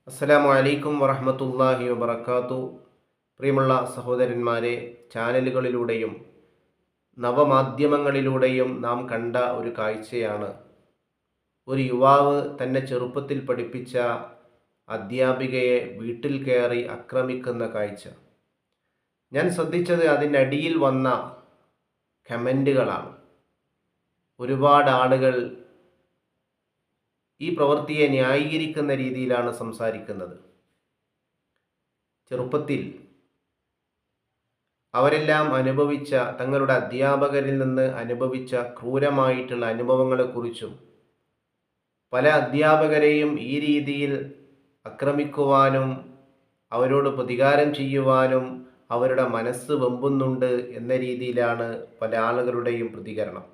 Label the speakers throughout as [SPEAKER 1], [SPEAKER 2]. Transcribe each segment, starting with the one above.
[SPEAKER 1] അസ്സലാമു അലൈക്കും വറഹ്മത്തുള്ളാഹി വബറകാതു. പ്രിയമുള്ള സഹോദരന്മാരെ, ചാനലുകളിലൂടെയും നവമാധ്യമങ്ങളിലൂടെയും നാം കണ്ട ഒരു കാഴ്ചയാണ് ഒരു യുവാവ് തന്നെ ചെറുപ്പത്തിൽ പഠിപ്പിച്ച അധ്യാപികയെ വീട്ടിൽ കയറി ആക്രമിക്കുന്ന കാഴ്ച. ഞാൻ ശ്രദ്ധിച്ചത് അതിൻ്റെ അടിയിൽ വന്ന കമൻറ്റുകളാണ്. ഒരുപാട് ആളുകൾ ഈ പ്രവൃത്തിയെ ന്യായീകരിക്കുന്ന രീതിയിലാണ് സംസാരിക്കുന്നത്. ചെറുപ്പത്തിൽ അവരെല്ലാം അനുഭവിച്ച, തങ്ങളുടെ അധ്യാപകരിൽ നിന്ന് അനുഭവിച്ച ക്രൂരമായിട്ടുള്ള അനുഭവങ്ങളെക്കുറിച്ചും പല അധ്യാപകരെയും ഈ രീതിയിൽ ആക്രമിക്കുവാനും അവരോട് പ്രതികാരം ചെയ്യുവാനും അവരുടെ മനസ്സ് വെമ്പുന്നുണ്ട് എന്ന രീതിയിലാണ് പല ആളുകളുടെയും പ്രതികരണം.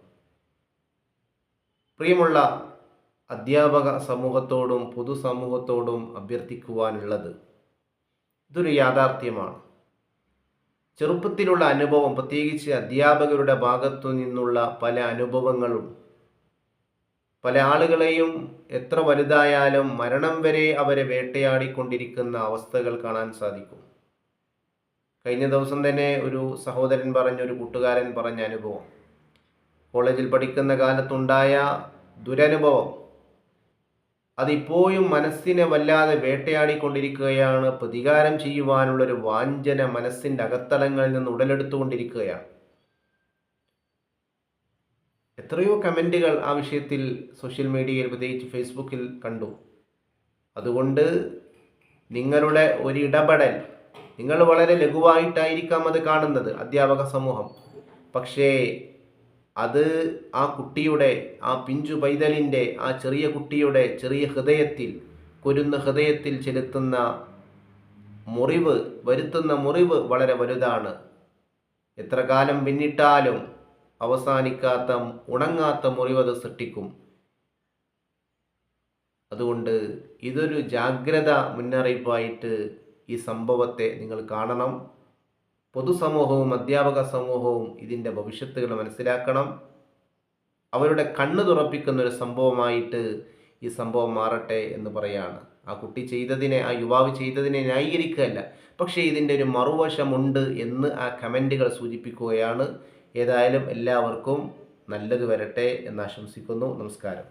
[SPEAKER 1] പ്രിയമുള്ള അധ്യാപക സമൂഹത്തോടും പൊതുസമൂഹത്തോടും അഭ്യർത്ഥിക്കുവാനുള്ളത്, ഇതൊരു യാഥാർത്ഥ്യമാണ്. ചെറുപ്പത്തിലുള്ള അനുഭവം, പ്രത്യേകിച്ച് അധ്യാപകരുടെ ഭാഗത്തു നിന്നുള്ള പല അനുഭവങ്ങളും പല ആളുകളെയും എത്ര വലുതായാലും മരണം വരെ അവരെ വേട്ടയാടിക്കൊണ്ടിരിക്കുന്ന അവസ്ഥകൾ കാണാൻ സാധിക്കും. കഴിഞ്ഞ ദിവസം തന്നെ ഒരു സഹോദരൻ ഒരു കൂട്ടുകാരൻ പറഞ്ഞ അനുഭവം, കോളേജിൽ പഠിക്കുന്ന കാലത്തുണ്ടായ ദുരനുഭവം, അതിപ്പോഴും മനസ്സിനെ വല്ലാതെ വേട്ടയാടിക്കൊണ്ടിരിക്കുകയാണ്. പ്രതികാരം ചെയ്യുവാനുള്ളൊരു വാഞ്ചന മനസ്സിൻ്റെ അകത്തളങ്ങളിൽ നിന്ന് ഉടലെടുത്തുകൊണ്ടിരിക്കുകയാണ്. എത്രയോ കമൻറ്റുകൾ ആ വിഷയത്തിൽ സോഷ്യൽ മീഡിയയിൽ, പ്രത്യേകിച്ച് ഫേസ്ബുക്കിൽ കണ്ടു. അതുകൊണ്ട് നിങ്ങളുടെ ഒരു ഇടപെടൽ, നിങ്ങൾ വളരെ ലഘുവായിട്ടായിരിക്കാം അത് കാണുന്നത്, അധ്യാപക സമൂഹം. പക്ഷേ അത് ആ കുട്ടിയുടെ, ആ പിഞ്ചു പൈതലിൻ്റെ, ആ ചെറിയ കുട്ടിയുടെ ചെറിയ ഹൃദയത്തിൽ, കുരുന്ന ഹൃദയത്തിൽ ചെലുത്തുന്ന മുറിവ്, വരുത്തുന്ന മുറിവ് വളരെ വലുതാണ്. എത്ര കാലം പിന്നിട്ടാലും അവസാനിക്കാത്ത, ഉണങ്ങാത്ത മുറിവത് സൃഷ്ടിക്കും. അതുകൊണ്ട് ഇതൊരു ജാഗ്രത മുന്നറിയിപ്പായിട്ട് ഈ സംഭവത്തെ നിങ്ങൾ കാണണം. പൊതുസമൂഹവും അധ്യാപക സമൂഹവും ഇതിൻ്റെ ഭവിഷ്യത്തുകൾ മനസ്സിലാക്കണം. അവരുടെ കണ്ണ് തുറപ്പിക്കുന്ന ഒരു സംഭവമായിട്ട് ഈ സംഭവം മാറട്ടെ എന്ന് പറയാണ്. ആ കുട്ടി ചെയ്തതിനെ, ആ യുവാവ് ചെയ്തതിനെ ന്യായീകരിക്കുകയല്ല, പക്ഷേ ഇതിൻ്റെ ഒരു മറുവശമുണ്ട് എന്ന് ആ കമൻറ്റുകൾ സൂചിപ്പിക്കുകയാണ്. ഏതായാലും എല്ലാവർക്കും നല്ലത് വരട്ടെ എന്ന് ആശംസിക്കുന്നു. നമസ്കാരം.